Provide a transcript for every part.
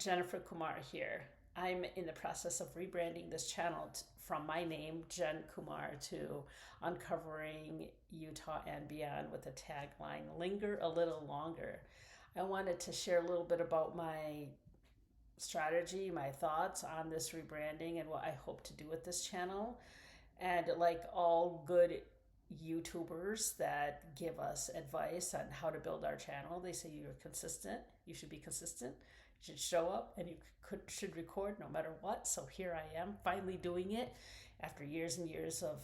Jenkumar here. I'm in the process of rebranding this channel from my name, Jenkumar, to uncovering Utah and beyond with the tagline, Linger a Little Longer. I wanted to share a little bit about my strategy, my thoughts on this rebranding and what I hope to do with this channel. And like all good YouTubers that give us advice on how to build our channel, they say you're consistent, you should be consistent, you should show up, and you should record no matter what. So here I am finally doing it after years and years of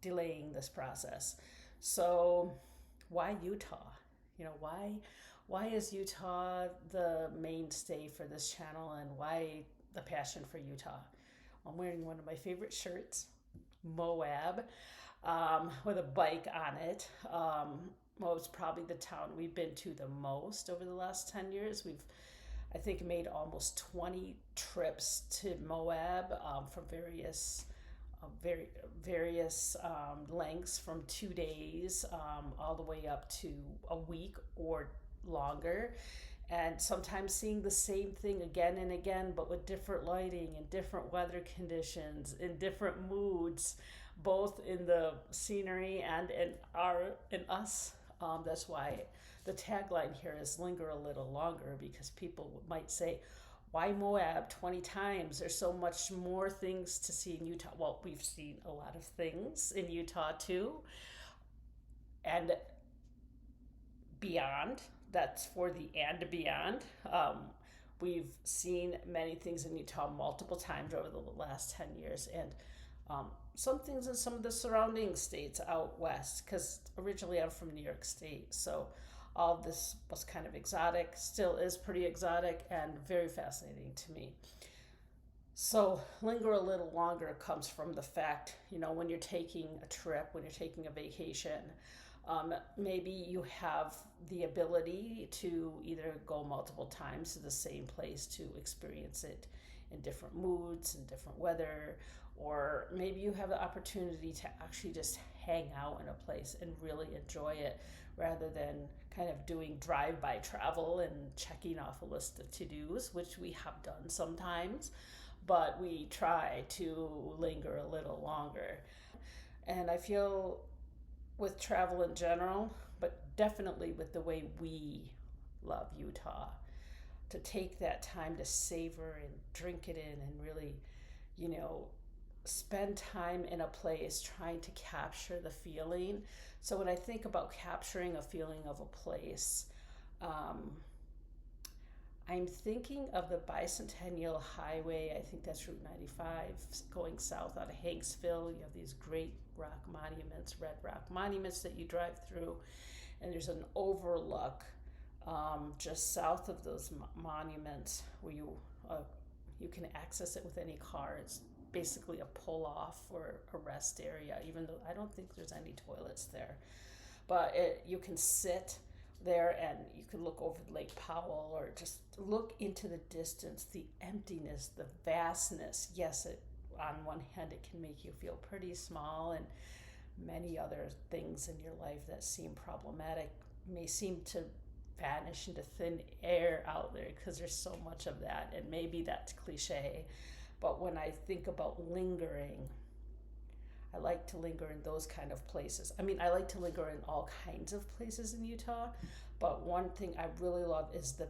delaying this process. So why Utah? Why is Utah the mainstay for this channel, and why the passion for Utah? I'm wearing one of my favorite shirts, Moab, with a bike on it. Moab's probably the town we've been to the most over the last 10 years. We've, I think, made almost 20 trips to Moab from various lengths, from 2 days all the way up to a week or longer, and sometimes seeing the same thing again and again, but with different lighting and different weather conditions, in different moods, both in the scenery and in us. That's why the tagline here is "Linger a Little Longer," because people might say, "Why Moab 20 times? There's so much more things to see in Utah." Well, we've seen a lot of things in Utah too, and beyond. That's for the and beyond. We've seen many things in Utah multiple times over the last 10 years, and some things in some of the surrounding states out west, because originally I'm from New York State. So all of this was kind of exotic, still is pretty exotic, and very fascinating to me. So linger a little longer comes from the fact, when you're taking a trip, when you're taking a vacation, maybe you have the ability to either go multiple times to the same place to experience it in different moods and different weather, or maybe you have the opportunity to actually just hang out in a place and really enjoy it, rather than kind of doing drive-by travel and checking off a list of to-dos, which we have done sometimes, but we try to linger a little longer. And I feel with travel in general, but definitely with the way we love Utah, to take that time to savor and drink it in and really, spend time in a place trying to capture the feeling. So when I think about capturing a feeling of a place, I'm thinking of the Bicentennial Highway. I think that's Route 95 going south out of Hanksville. You have these great rock monuments, red rock monuments that you drive through, and there's an overlook just south of those monuments where you can access it with any car. It's basically a pull-off or a rest area, even though I don't think there's any toilets there. But you can sit there and you can look over Lake Powell, or just look into the distance, the emptiness, the vastness. Yes, on one hand, it can make you feel pretty small, and many other things in your life that seem problematic may seem to vanish into thin air out there, because there's so much of that, and maybe that's cliche. But when I think about lingering, I like to linger in those kind of places. I mean, I like to linger in all kinds of places in Utah, but one thing I really love is the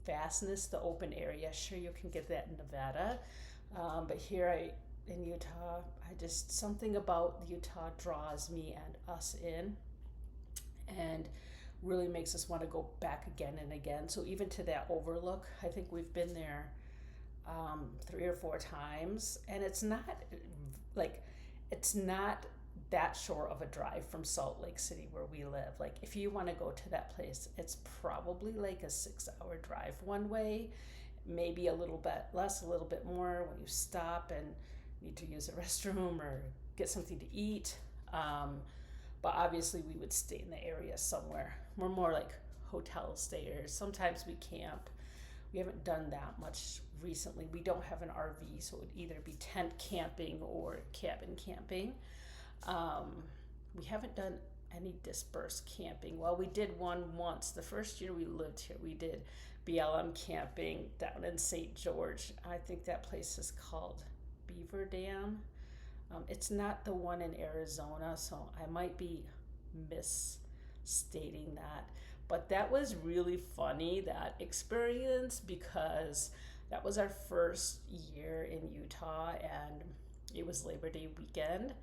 vastness, the open area. Sure, you can get that in Nevada, but here in Utah, something about Utah draws me and us in, and really makes us want to go back again and again. So even to that overlook, I think we've been there 3 or 4 times, and it's not that short of a drive from Salt Lake City where we live. Like, if you want to go to that place, it's probably like a 6-hour drive one way, maybe a little bit less, a little bit more when you stop and need to use a restroom or get something to eat. But obviously we would stay in the area somewhere. We're more like hotel stayers. Sometimes we camp. We haven't done that much recently. We don't have an RV, so it would either be tent camping or cabin camping. We haven't done any dispersed camping. Well, we did one once. The first year we lived here, we did BLM camping down in St. George. I think that place is called Beaver Dam. It's not the one in Arizona, so I might be misstating that. But that was really funny, that experience, because that was our first year in Utah, and it was Labor Day weekend.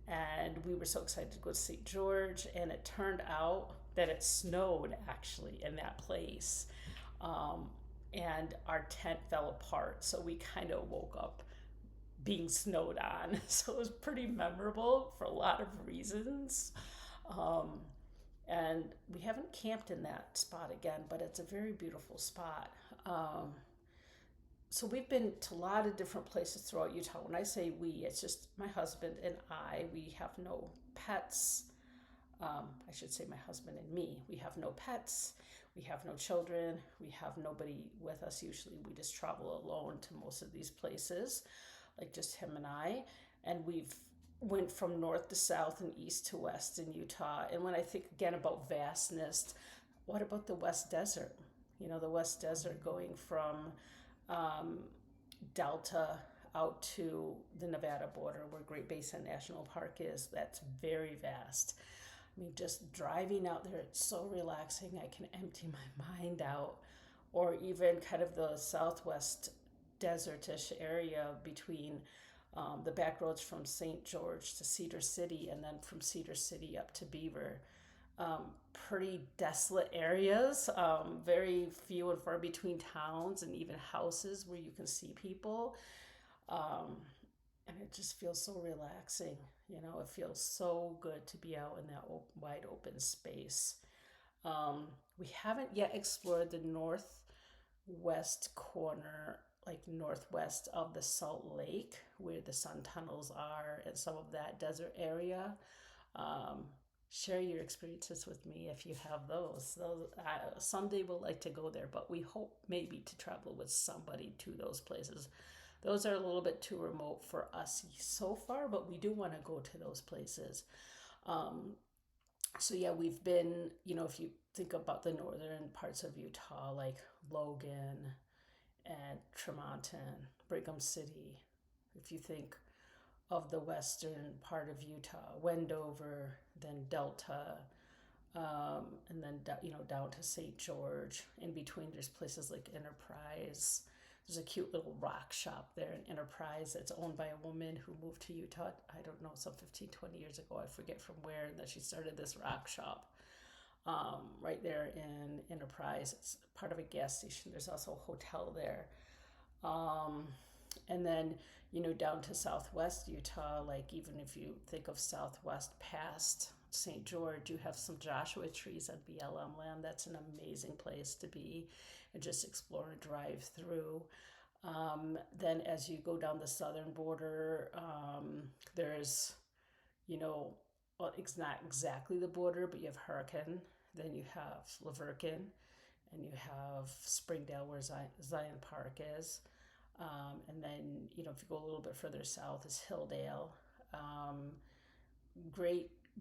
And we were so excited to go to St. George, and it turned out that it snowed actually in that place. And our tent fell apart, so we kind of woke up being snowed on. So it was pretty memorable for a lot of reasons. And we haven't camped in that spot again, but it's a very beautiful spot. So we've been to a lot of different places throughout Utah. When I say we, it's just my husband and I. We have no pets. I should say my husband and me. We have no pets. We have no children. We have nobody with us. Usually we just travel alone to most of these places, like just him and I. And we've went from north to south and east to west in Utah. And when I think again about vastness, what about the West Desert? You know, the West Desert going from Delta out to the Nevada border where Great Basin National Park is. That's very vast. I mean, just driving out there, it's so relaxing. I can empty my mind out. Or even kind of the southwest desertish area between the back roads from St. George to Cedar City, and then from Cedar City up to Beaver. Pretty desolate areas, very few and far between towns and even houses where you can see people. And it just feels so relaxing. You know, it feels so good to be out in that wide open space. We haven't yet explored the northwest corner, like northwest of the Salt Lake, where the sun tunnels are, and some of that desert area. Share your experiences with me if you have those. Someday we'll like to go there, but we hope maybe to travel with somebody to those places. Those are a little bit too remote for us so far, but we do want to go to those places. So yeah, we've been, you know, if you think about the northern parts of Utah, like Logan and Tremonton, Brigham City. If you think of the western part of Utah, Wendover, then Delta, and then down to St. George. In between, there's places like Enterprise. There's a cute little rock shop there in Enterprise that's owned by a woman who moved to Utah, I don't know, some 15, 20 years ago. I forget from where, and that she started this rock shop right there in Enterprise. It's part of a gas station. There's also a hotel there. And then, down to southwest Utah, like even if you think of southwest past St. George, you have some Joshua trees on BLM land. That's an amazing place to be and just explore and drive through. Then as you go down the southern border, there's, well, it's not exactly the border, but you have Hurricane, then you have Laverkin, and you have Springdale where Zion Park is. And then, if you go a little bit further south is Hilldale.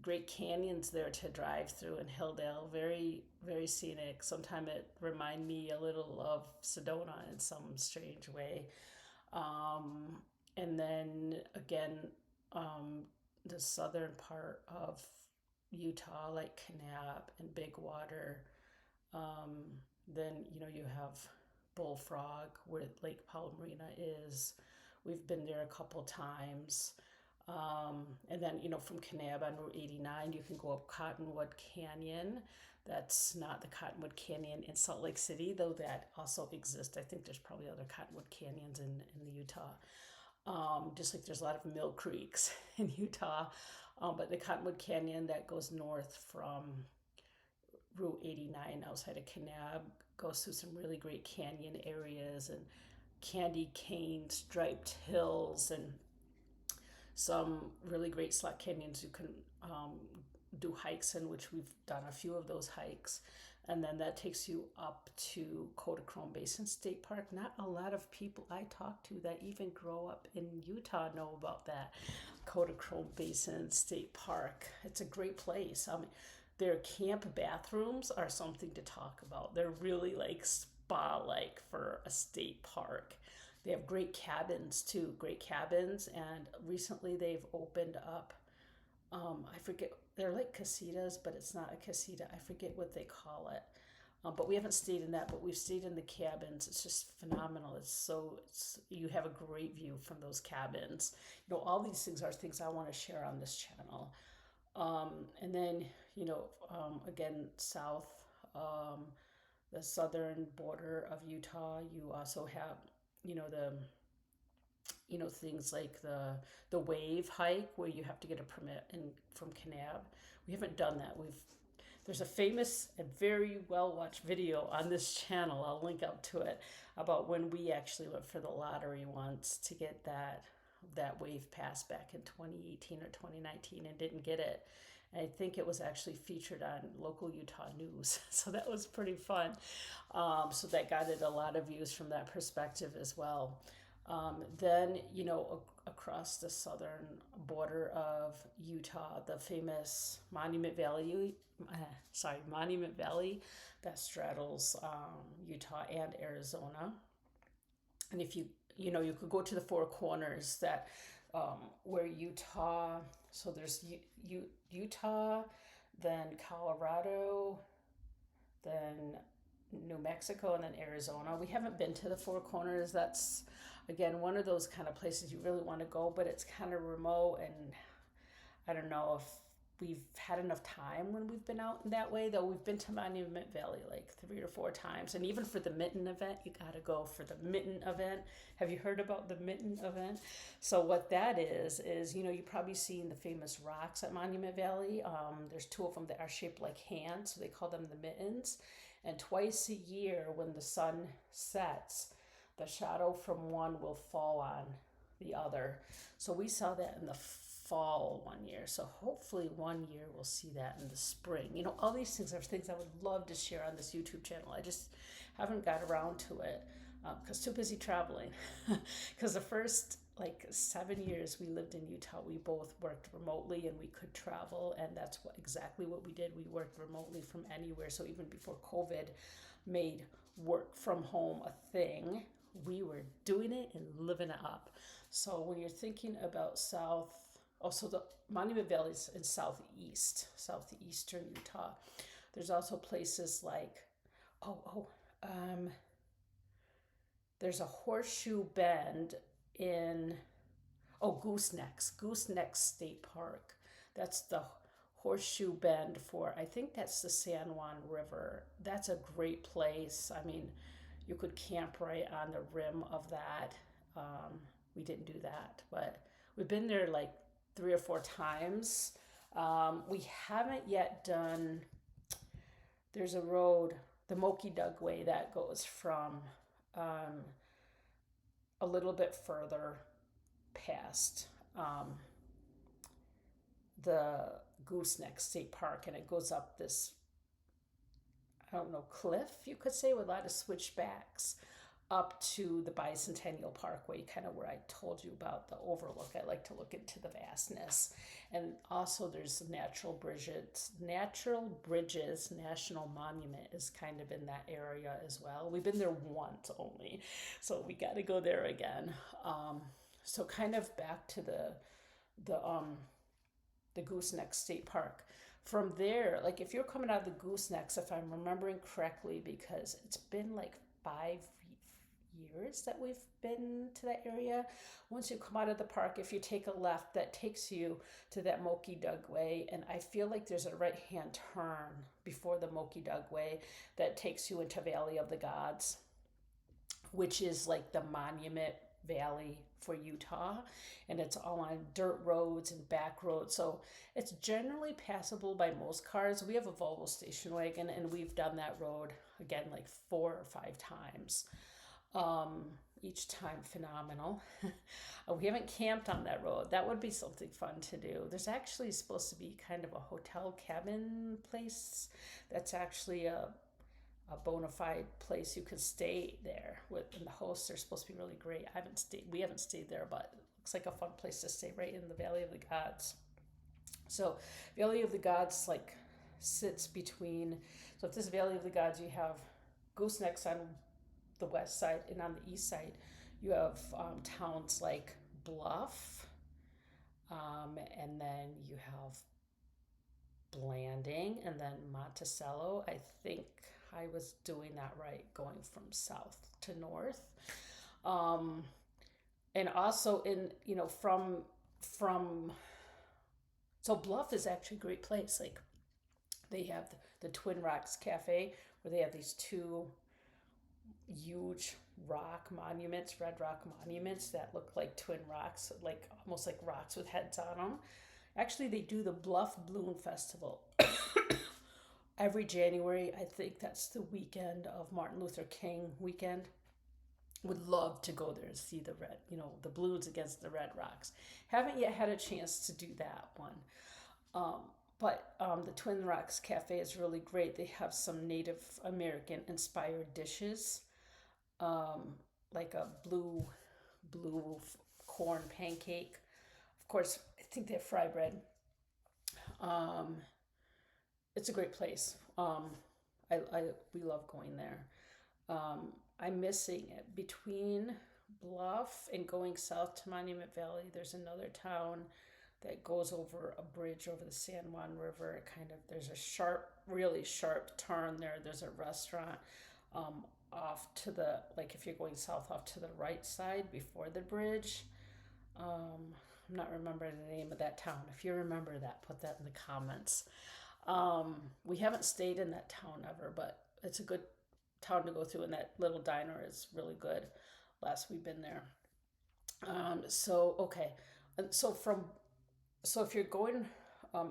Great canyons there to drive through in Hilldale. Very, very scenic. Sometimes it reminds me a little of Sedona in some strange way. And then again, the southern part of Utah, like Kanab and Big Water. Then, you have Bullfrog, where Lake Powell Marina is. We've been there a couple times. And then, from Kanab on Route 89, you can go up Cottonwood Canyon. That's not the Cottonwood Canyon in Salt Lake City, though that also exists. I think there's probably other Cottonwood Canyons in the Utah. Just like there's a lot of mill creeks in Utah. But the Cottonwood Canyon that goes north from Route 89 outside of Kanab goes through some really great canyon areas and candy cane striped hills and some really great slot canyons you can do hikes in, which we've done a few of those hikes. And then that takes you up to Kodachrome Basin State Park. Not a lot of people I talk to that even grow up in Utah know about that Kodachrome Basin State Park. It's a great place. I mean, their camp bathrooms are something to talk about. They're really like spa-like for a state park. They have great cabins too, great cabins. And recently they've opened up, I forget, they're like casitas, but it's not a casita. I forget what they call it. But we haven't stayed in that, but we've stayed in the cabins. It's just phenomenal. You have a great view from those cabins. You know, all these things are things I want to share on this channel. And then, you know, again, south, the southern border of Utah, you also have, you know, things like the wave hike where you have to get a permit from Kanab. We haven't done that. There's a famous and very well watched video on this channel. I'll link up to it about when we actually went for the lottery once to get that wave pass back in 2018 or 2019 and didn't get it. And I think it was actually featured on local Utah news. So that was pretty fun. So that got it a lot of views from that perspective as well. Then, you know, across the southern border of Utah, the famous Monument Valley that straddles Utah and Arizona. And if you could go to the Four Corners that where Utah, so there's Utah, then Colorado, then New Mexico, and then Arizona. We haven't been to the Four Corners. That's, again, one of those kind of places you really want to go, but it's kind of remote, and I don't know if we've had enough time when we've been out in that way, though we've been to Monument Valley like 3 or 4 times. And even for the mitten event, you got to go for the mitten event. Have you heard about the mitten event? So what that is, you know, you've probably seen the famous rocks at Monument Valley. There's 2 of them that are shaped like hands, so they call them the mittens. And twice a year when the sun sets, the shadow from one will fall on the other. So we saw that in the fall one year. So hopefully one year we'll see that in the spring. You know, all these things are things I would love to share on this YouTube channel. I just haven't got around to it because too busy traveling. Because the first like 7 years we lived in Utah, we both worked remotely and we could travel, and that's exactly what we did. We worked remotely from anywhere. So even before COVID made work from home a thing, we were doing it and living it up. So when you're thinking about also the Monument Valley is in southeastern Utah. There's also places like, there's a horseshoe bend in Gooseneck State Park. That's the horseshoe bend for, I think that's the San Juan River. That's a great place. I mean, you could camp right on the rim of that. We didn't do that, but we've been there like 3 or 4 times. We haven't yet done, there's a road, the Moki Dug Way, that goes from a little bit further past the Gooseneck State Park, and it goes up this, I don't know, cliff, you could say, with a lot of switchbacks up to the Bicentennial Parkway, kind of where I told you about the overlook. I like to look into the vastness. And also there's Natural Bridges National Monument is kind of in that area as well. We've been there once only, so we got to go there again. So kind of back to the Gooseneck State Park. From there, like if you're coming out of the Goosenecks, if I'm remembering correctly, because it's been like 5 years that we've been to that area. Once you come out of the park, if you take a left, that takes you to that Moki Dug Way, and I feel like there's a right-hand turn before the Moki Dug Way that takes you into Valley of the Gods, which is like the Monument Valley for Utah, and it's all on dirt roads and back roads, so it's generally passable by most cars. We have a Volvo station wagon, and we've done that road again like 4 or 5 times. Each time phenomenal. We haven't camped on that road. That would be something fun to do. There's actually supposed to be kind of a hotel cabin place that's actually a a bona fide place you can stay there with, and the hosts are supposed to be really great. We haven't stayed there, but it looks like a fun place to stay right in the Valley of the Gods. So Valley of the Gods like sits between, so if this Valley of the Gods, you have Goosenecks on the west side, and on the east side you have towns like Bluff, and then you have Blanding, and then Monticello. I think I was doing that right, going from south to north. And also in, from so Bluff is actually a great place. Like they have the Twin Rocks Cafe, where they have these two huge rock monuments, red rock monuments that look like twin rocks, like almost like rocks with heads on them. Actually, they do the Bluff Balloon Festival every January. I think that's the weekend of Martin Luther King weekend. Would love to go there and see the red, the balloons against the red rocks. Haven't yet had a chance to do that one. But the Twin Rocks Cafe is really great. They have some Native American inspired dishes, like a blue corn pancake. Of course, I think they have fry bread. It's a great place. We love going there. I'm missing it between Bluff and going south to Monument Valley. There's another town that goes over a bridge over the San Juan River. There's a really sharp turn there. There's a restaurant off to the, like if you're going south, off to the right side before the bridge. I'm not remembering the name of that town. If you remember that, put that in the comments. We haven't stayed in that town ever, but it's a good town to go through, and that little diner is really good. Last we've been there. Okay. And so if you're going,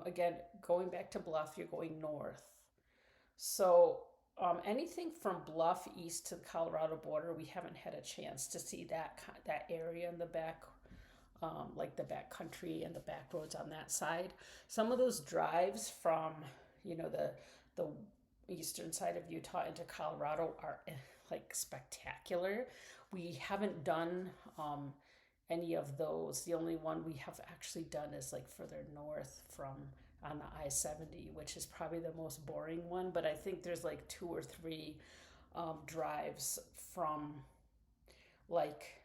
again, going back to Bluff, you're going north. So anything from Bluff east to the Colorado border, we haven't had a chance to see that area in the back, like the back country and the back roads on that side. Some of those drives from, the eastern side of Utah into Colorado are like spectacular. We haven't done any of those. The only one we have actually done is like further north on the I-70, which is probably the most boring one, but I think there's like 2 or 3 drives from like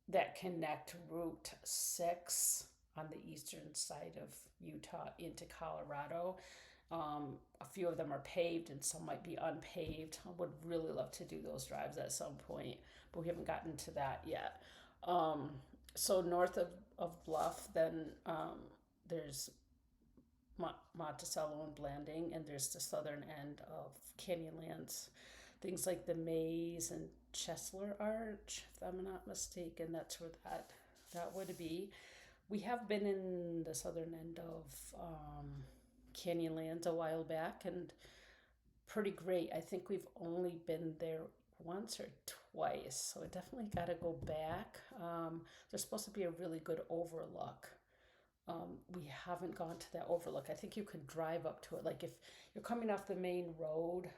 that connect Route 6 on the eastern side of Utah into Colorado. A few of them are paved and some might be unpaved. I would really love to do those drives at some point, but we haven't gotten to that yet. So north of Bluff, then there's Monticello and Blanding, and there's the southern end of Canyonlands. Things like the Maze and Chesler Arch, if I'm not mistaken, that's where that would be. We have been in the southern end of Canyonlands a while back, and pretty great. I think we've only been there once or twice, so I definitely got to go back. There's supposed to be a really good overlook. We haven't gone to that overlook. I think you could drive up to it. Like if you're coming off the main road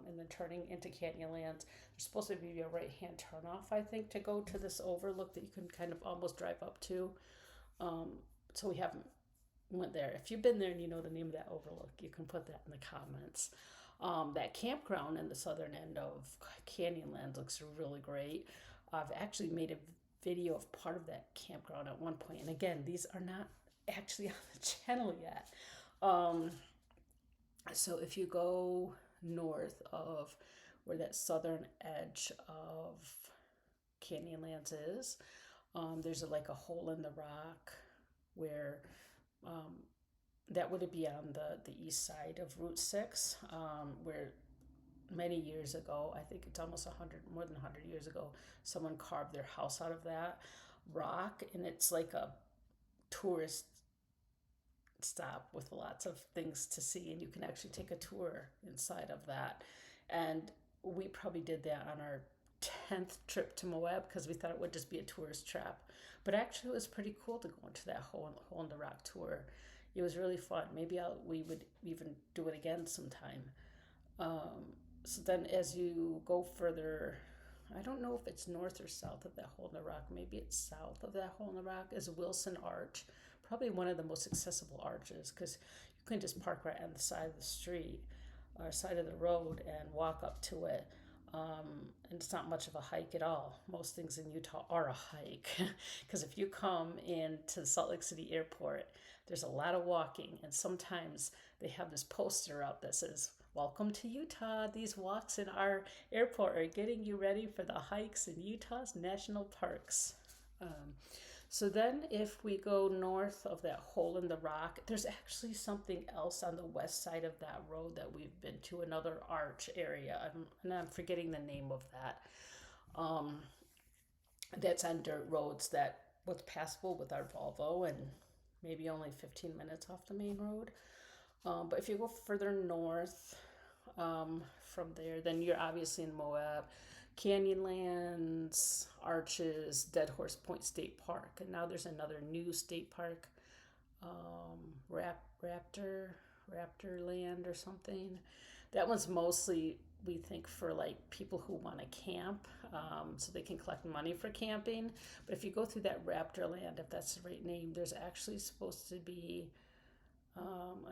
and then turning into Canyonlands, there's supposed to be a right-hand turnoff, I think, to go to this overlook that you can kind of almost drive up to. So we haven't went there. If you've been there and you know the name of that overlook, you can put that in the comments. That campground in the southern end of Canyonlands looks really great. I've actually made a video of part of that campground at one point. And again, these are not actually on the channel yet. So if you go north of where that southern edge of Canyonlands is, there's like a hole in the rock where that would be on the east side of Route 6, where many years ago, I think it's almost more than 100 years ago, someone carved their house out of that rock, and it's like a tourist stop with lots of things to see, and you can actually take a tour inside of that. And we probably did that on our 10th trip to Moab because we thought it would just be a tourist trap, but actually it was pretty cool to go into that hole in the rock tour. It was really fun. Maybe we would even do it again sometime. So then as you go further, I don't know if it's north or south of that hole in the rock. Maybe it's south of that hole in the rock is Wilson Arch. Probably one of the most accessible arches because you can just park right on the side of the street or side of the road and walk up to it. And it's not much of a hike at all. Most things in Utah are a hike because if you come into the Salt Lake City airport, there's a lot of walking, and sometimes they have this poster out that says, "Welcome to Utah. These walks in our airport are getting you ready for the hikes in Utah's national parks." So then if we go north of that hole in the rock, there's actually something else on the west side of that road that we've been to, another arch area. I'm forgetting the name of that. That's on dirt roads that was passable with our Volvo and maybe only 15 minutes off the main road. But if you go further north from there, then you're obviously in Moab. Canyonlands, Arches, Dead Horse Point State Park, and now there's another new state park, Raptor Land or something. That one's mostly, we think, for like people who want to camp, so they can collect money for camping. But if you go through that Raptor Land, if that's the right name, there's actually supposed to be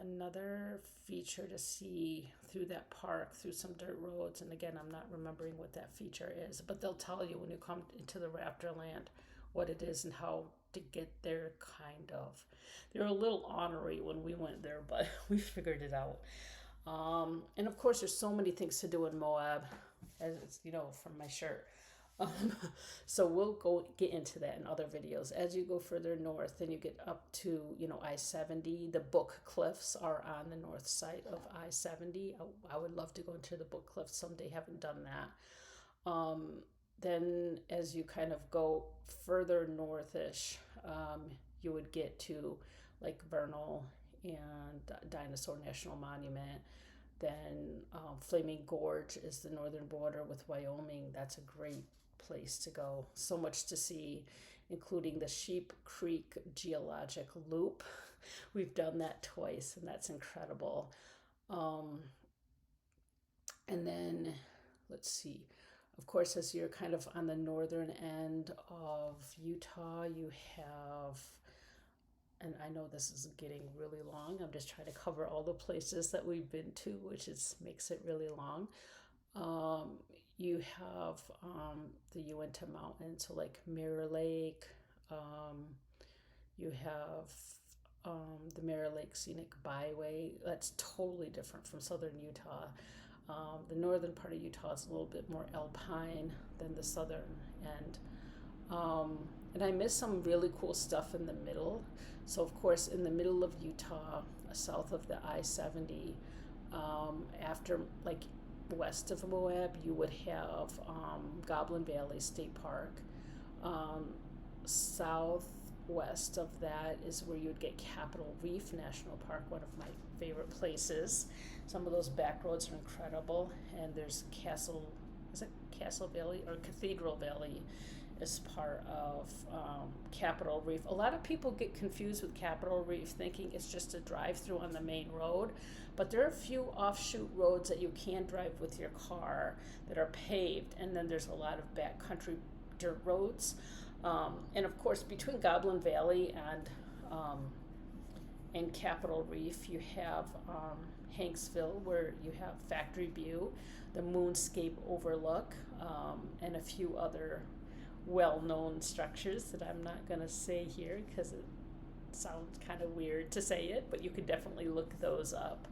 another feature to see through that park, through some dirt roads. And again, I'm not remembering what that feature is, but they'll tell you when you come into the Raptor Land what it is and how to get there, kind of. They were a little ornery when we went there, but we figured it out. And of course, there's so many things to do in Moab, as you know, from my shirt. So we'll get into that in other videos. As you go further north, then you get up to, I-70. The Book Cliffs are on the north side of I-70. I would love to go into the Book Cliffs someday. Haven't done that. Then as you kind of go further northish, you would get to Lake Vernal and Dinosaur National Monument. Then Flaming Gorge is the northern border with Wyoming. That's a great place to go. So much to see, including the Sheep Creek Geologic Loop. We've done that twice, and that's incredible. And then, let's see. Of course, as you're kind of on the northern end of Utah, you have, and I know this is getting really long. I'm just trying to cover all the places that we've been to, which makes it really long. You have the Uinta Mountains, so like Mirror Lake. You have the Mirror Lake Scenic Byway. That's totally different from southern Utah. The northern part of Utah is a little bit more alpine than the southern end. And I missed some really cool stuff in the middle. So of course, in the middle of Utah, south of the I-70, after like west of Moab, you would have Goblin Valley State Park. Southwest of that is where you would get Capitol Reef National Park, one of my favorite places. Some of those back roads are incredible. And there's Castle Valley or Cathedral Valley is part of Capitol Reef. A lot of people get confused with Capitol Reef, thinking it's just a drive-through on the main road, but there are a few offshoot roads that you can drive with your car that are paved, and then there's a lot of backcountry dirt roads. And of course, between Goblin Valley and Capitol Reef, you have Hanksville, where you have Factory View, the Moonscape Overlook, and a few other well-known structures that I'm not going to say here because it sounds kind of weird to say it, but you could definitely look those up.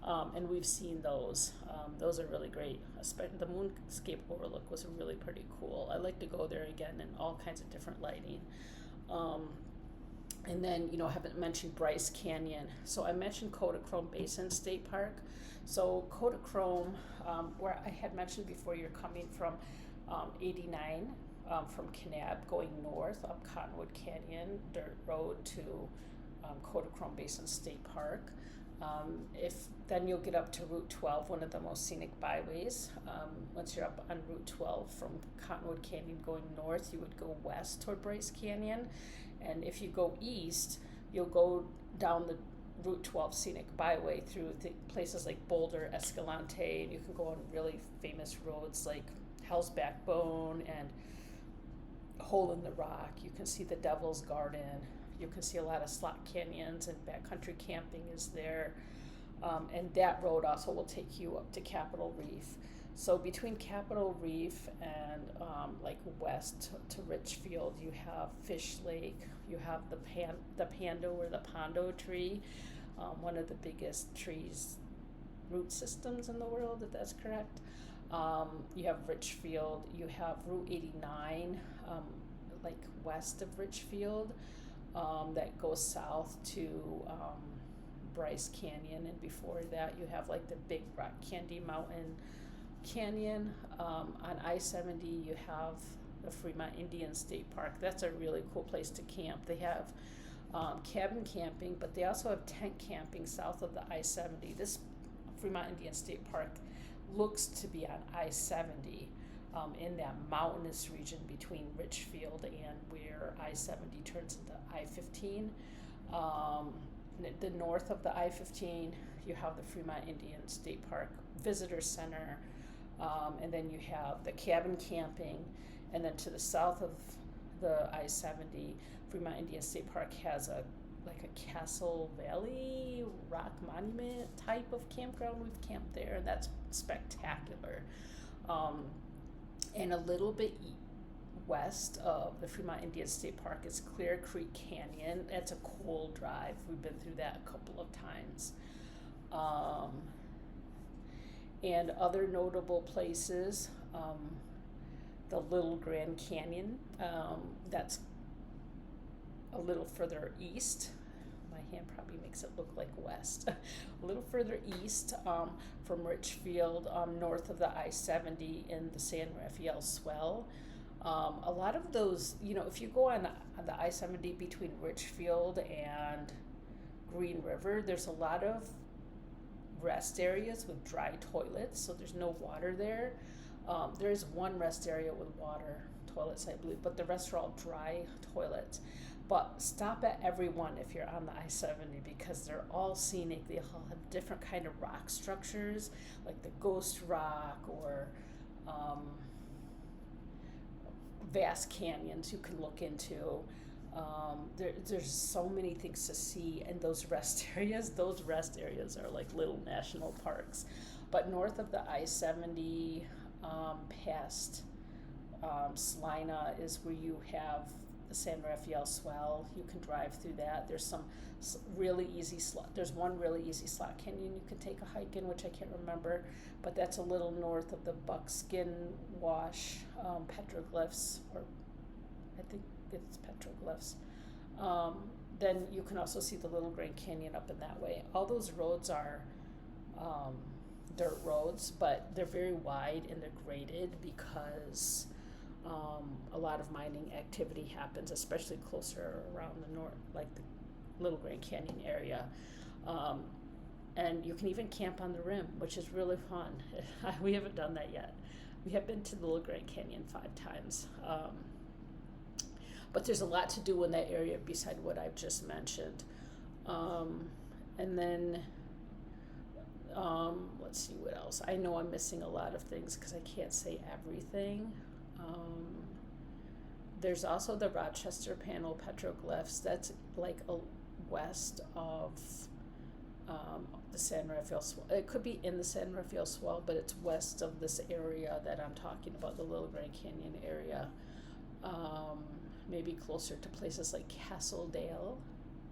And we've seen those. Those are really great. The Moonscape Overlook was really pretty cool. I like to go there again in all kinds of different lighting. And then, I haven't mentioned Bryce Canyon. So I mentioned Kodachrome Basin State Park. So Kodachrome, where I had mentioned before, you're coming from 89 from Kanab going north up Cottonwood Canyon Dirt Road to Kodachrome Basin State Park. Then you'll get up to Route 12, one of the most scenic byways. Once you're up on Route 12 from Cottonwood Canyon going north, you would go west toward Bryce Canyon. And if you go east, you'll go down the Route 12 scenic byway through places like Boulder, Escalante, and you can go on really famous roads like Hell's Backbone and Hole in the Rock. You can see the Devil's Garden. You can see a lot of slot canyons, and backcountry camping is there. And that road also will take you up to Capitol Reef. So between Capitol Reef and like west to Richfield, you have Fish Lake. You have the Pando or the Pondo tree, one of the biggest trees root systems in the world, if that's correct. You have Richfield. You have Route 89, like west of Richfield, that goes south to Bryce Canyon, and before that you have like the Big Rock Candy Mountain Canyon. On I-70 you have the Fremont Indian State Park. That's a really cool place to camp. They have cabin camping, but they also have tent camping south of the I-70. This Fremont Indian State Park looks to be on I-70, in that mountainous region between Richfield and where I-70 turns into I-15. The north of the I-15, you have the Fremont Indian State Park Visitor Center, and then you have the cabin camping, and then to the south of the I-70, Fremont Indian State Park has a Castle Valley rock monument type of campground. We've camped there, and that's spectacular. And a little bit west of the Fremont Indian State Park is Clear Creek Canyon. That's a cool drive. We've been through that a couple of times. And other notable places, the Little Grand Canyon, that's a little further east. My hand probably makes it look like west. A little further east, from Richfield, north of the I-70 in the San Rafael Swell. A lot of those, if you go on the I-70 between Richfield and Green River, there's a lot of rest areas with dry toilets, so there's no water there. There is one rest area with water toilets, I believe, but the rest are all dry toilets. But stop at every one if you're on the I-70, because they're all scenic. They all have different kind of rock structures, like the Ghost Rock or vast canyons you can look into. There's so many things to see in those rest areas. Those rest areas are like little national parks. But north of the I-70, past Salina, is where you have the San Rafael Swell. You can drive through that. There's some really easy there's one really easy slot canyon you can take a hike in, which I can't remember, but that's a little north of the Buckskin Wash petroglyphs, or I think it's petroglyphs. Then you can also see the Little Grand Canyon up in that way. All those roads are dirt roads, but they're very wide and they're graded because a lot of mining activity happens, especially closer around the north, like the Little Grand Canyon area. And you can even camp on the rim, which is really fun. We haven't done that yet. We have been to the Little Grand Canyon 5 times. But there's a lot to do in that area beside what I've just mentioned. And then, let's see what else. I know I'm missing a lot of things because I can't say everything. There's also the Rochester Panel petroglyphs. That's like west of the San Rafael Swell. It could be in the San Rafael Swell, but it's west of this area that I'm talking about, the Little Grand Canyon area. Maybe closer to places like Castledale.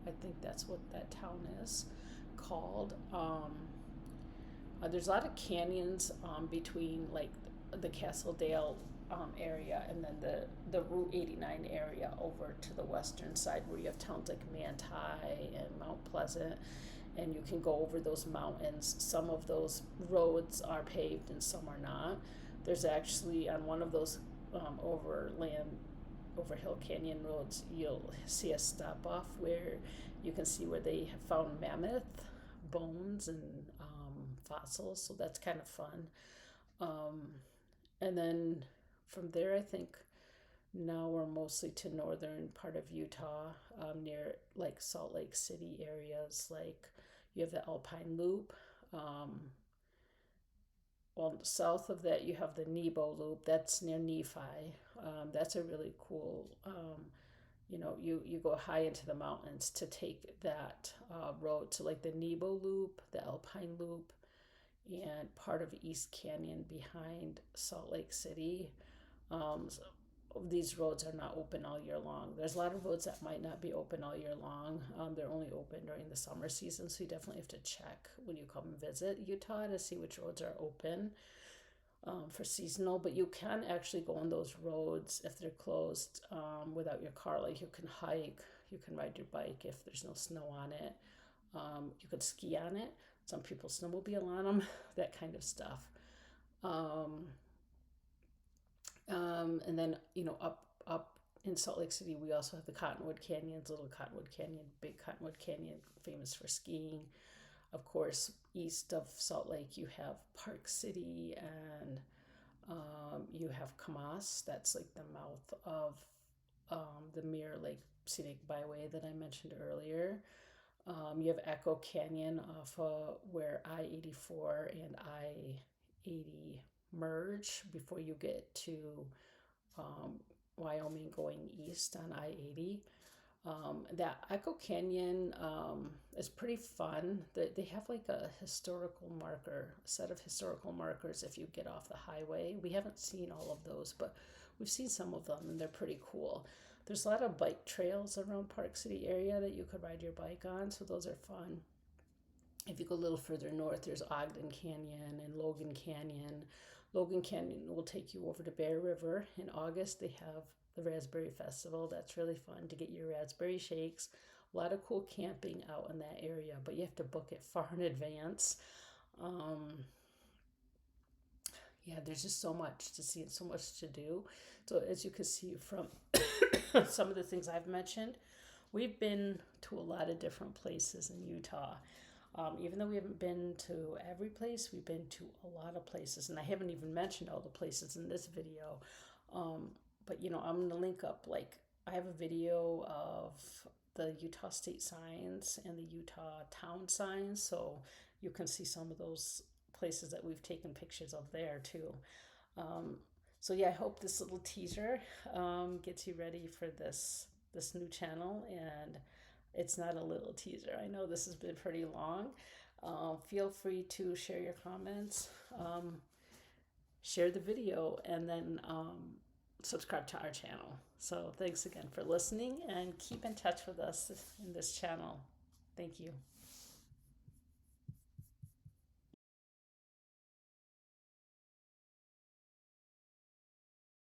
I think that's what that town is called. There's a lot of canyons between like the Castledale area and then the Route 89 area over to the western side, where you have towns like Manti and Mount Pleasant, and you can go over those mountains. Some of those roads are paved and some are not. There's actually on one of those over Hill Canyon roads, you'll see a stop off where you can see where they have found mammoth bones and fossils, so that's kind of fun. And then from there, I think now we're mostly to northern part of Utah, near like Salt Lake City areas, like You have the Alpine Loop. Well, south of that, you have the Nebo Loop. That's near Nephi. That's a really cool, you go high into the mountains to take that road. So, like the Nebo Loop, the Alpine Loop, and part of East Canyon behind Salt Lake City. So these roads are not open all year long. There's a lot of roads that might not be open all year long. They're only open during the summer season, so you definitely have to check when you come visit Utah to see which roads are open for seasonal. But you can actually go on those roads if they're closed without your car. Like you can hike, you can ride your bike if there's no snow on it. You could ski on it. Some people snowmobile on them, that kind of stuff. And then, up in Salt Lake City, we also have the Cottonwood Canyons, Little Cottonwood Canyon, Big Cottonwood Canyon, famous for skiing. Of course, east of Salt Lake, you have Park City, and you have Camas. That's like the mouth of the Mirror Lake Scenic Byway that I mentioned earlier. You have Echo Canyon off where I-84 and I-80 merge before you get to Wyoming going east on I-80. That Echo Canyon is pretty fun. They have like a set of historical markers if you get off the highway. We haven't seen all of those, but we've seen some of them, and they're pretty cool. There's a lot of bike trails around Park City area that you could ride your bike on, so those are fun. If you go a little further north, there's Ogden Canyon and Logan Canyon. Logan Canyon will take you over to Bear River. In August, they have the Raspberry Festival. That's really fun to get your raspberry shakes. A lot of cool camping out in that area, but you have to book it far in advance. Yeah, there's just so much to see and so much to do. So as you can see from some of the things I've mentioned, we've been to a lot of different places in Utah. Even though we haven't been to every place, we've been to a lot of places, and I haven't even mentioned all the places in this video. But I'm going to link up, like, I have a video of the Utah state signs and the Utah town signs, so you can see some of those places that we've taken pictures of there too. So yeah, I hope this little teaser gets you ready for this new channel, and it's not a little teaser. I know this has been pretty long. Feel free to share your comments, share the video, and then subscribe to our channel. So thanks again for listening, and keep in touch with us in this channel. Thank you.